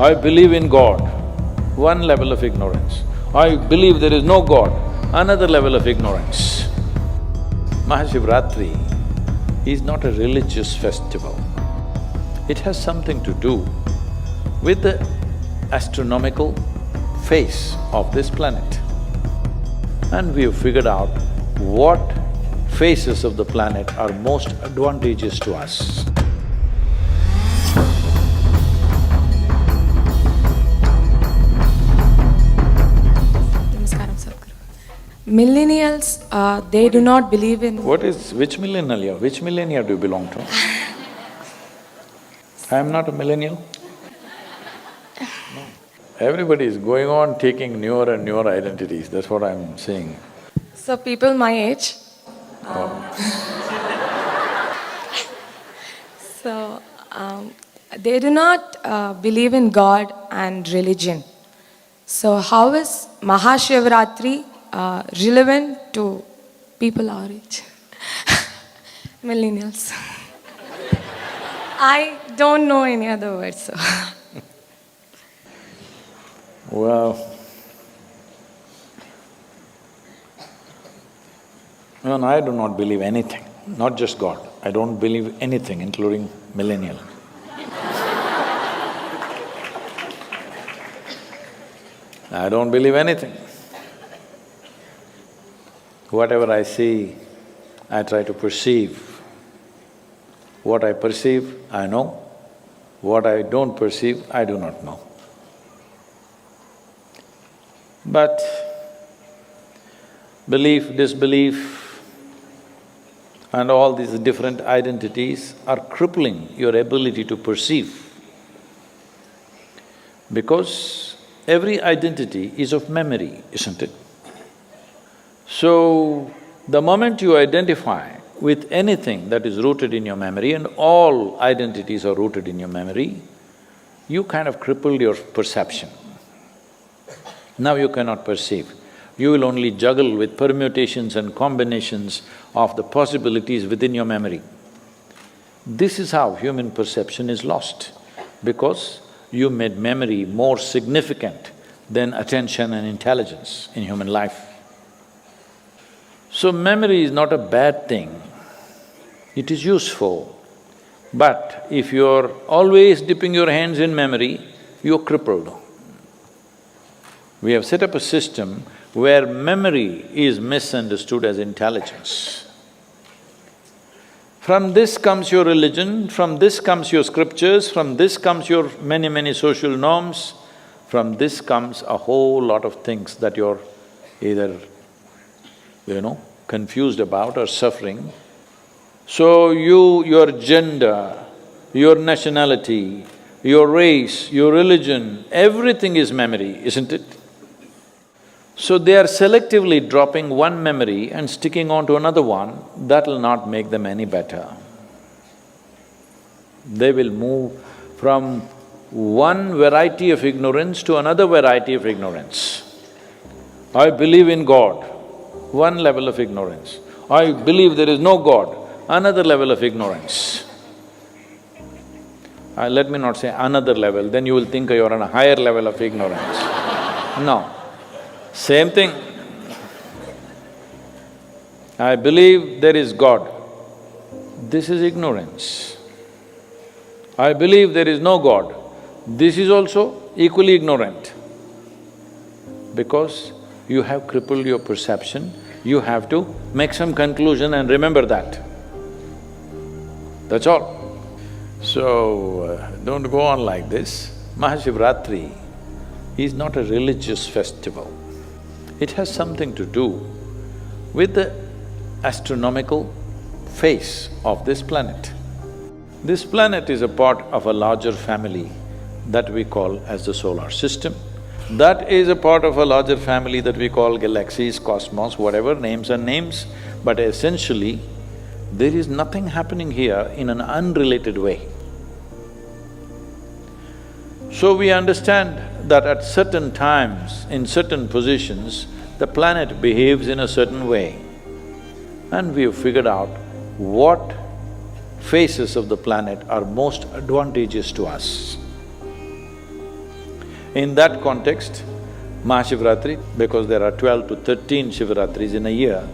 I believe in God, one level of ignorance. I believe there is no God, another level of ignorance. Mahashivratri is not a religious festival. It has something to do with the astronomical phase of this planet. And we have figured out what phases of the planet are most advantageous to us. Namaskaram, Sadhguru. Millennials, they do not believe in… Which millennial? Which millennia do you belong to? I am not a millennial. No. Everybody is going on taking newer and newer identities, that's what I'm saying. So people my age… So, they do not believe in God and religion. So how is Mahashivratri relevant to people our age? Millennials. I don't know any other words, so… Well, no, I do not believe anything, not just God. I don't believe anything, including millennial. I don't believe anything. Whatever I see, I try to perceive. What I perceive, I know. What I don't perceive, I do not know. But belief, disbelief, and all these different identities are crippling your ability to perceive. Because every identity is of memory, isn't it? So, the moment you identify with anything that is rooted in your memory, and all identities are rooted in your memory, you kind of crippled your perception. Now you cannot perceive. You will only juggle with permutations and combinations of the possibilities within your memory. This is how human perception is lost, because you made memory more significant than attention and intelligence in human life. So memory is not a bad thing, it is useful. But if you're always dipping your hands in memory, you're crippled. We have set up a system where memory is misunderstood as intelligence. From this comes your religion, from this comes your scriptures, from this comes your many social norms, from this comes a whole lot of things that you're either, confused about or suffering. So your gender, your nationality, your race, your religion, everything is memory, isn't it? So they are selectively dropping one memory and sticking on to another one, that'll not make them any better. They will move from one variety of ignorance to another variety of ignorance. I believe in God, one level of ignorance. I believe there is no God, another level of ignorance. Let me not say another level, then you will think you're on a higher level of ignorance. No. Same thing. I believe there is God. This is ignorance. I believe there is no God. This is also equally ignorant. Because you have crippled your perception, you have to make some conclusion and remember that. That's all. So, don't go on like this. Mahashivratri is not a religious festival. It has something to do with the astronomical phase of this planet. This planet is a part of a larger family that we call as the solar system. That is a part of a larger family that we call galaxies, cosmos, whatever, names and names. But essentially, there is nothing happening here in an unrelated way. So we understand that at certain times, in certain positions, the planet behaves in a certain way. And we have figured out what phases of the planet are most advantageous to us. In that context, Mahashivratri, because there are 12 to 13 Shivaratris in a year,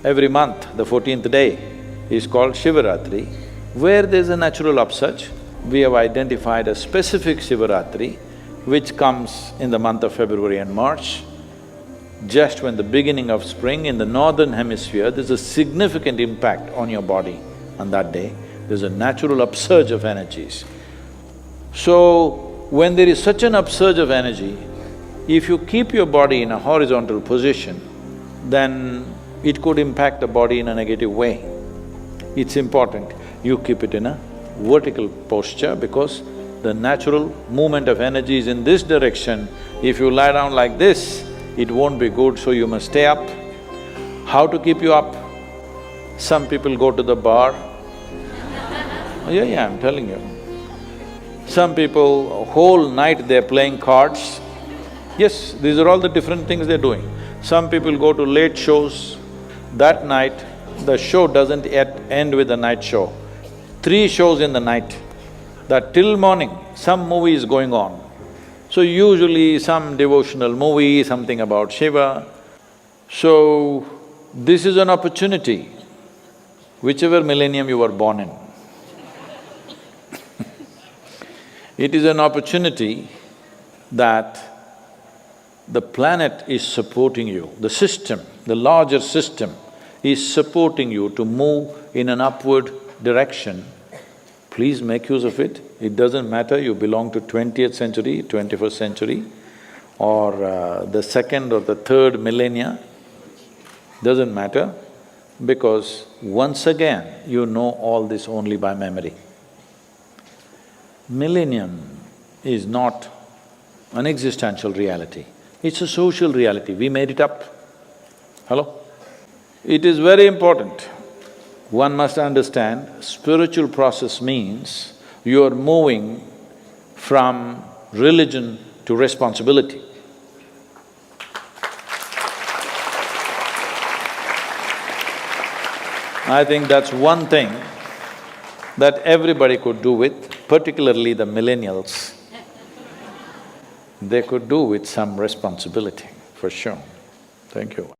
every month, the 14th day is called Shivaratri. Where there's a natural upsurge, we have identified a specific Shivaratri which comes in the month of February and March. Just when the beginning of spring in the northern hemisphere, there's a significant impact on your body on that day. There's a natural upsurge of energies. So, when there is such an upsurge of energy, if you keep your body in a horizontal position, then it could impact the body in a negative way. It's important you keep it in a vertical posture because the natural movement of energy is in this direction. If you lie down like this, it won't be good, so you must stay up. How to keep you up? Some people go to the bar. Yeah, I'm telling you. Some people, whole night they're playing cards. Yes, these are all the different things they're doing. Some people go to late shows. That night, the show doesn't yet end with the night show. 3 shows in the night, that till morning, some movie is going on. So usually some devotional movie, something about Shiva. So, this is an opportunity, whichever millennium you were born in. It is an opportunity that the planet is supporting you, the system, the larger system is supporting you to move in an upward direction. Please make use of it. It doesn't matter you belong to 20th century, 21st century or the second or the third millennia, doesn't matter because once again you know all this only by memory. Millennium is not an existential reality, it's a social reality, we made it up. Hello? It is very important. One must understand, spiritual process means you are moving from religion to responsibility. I think that's one thing that everybody could do with, particularly the millennials. They could do with some responsibility, for sure. Thank you.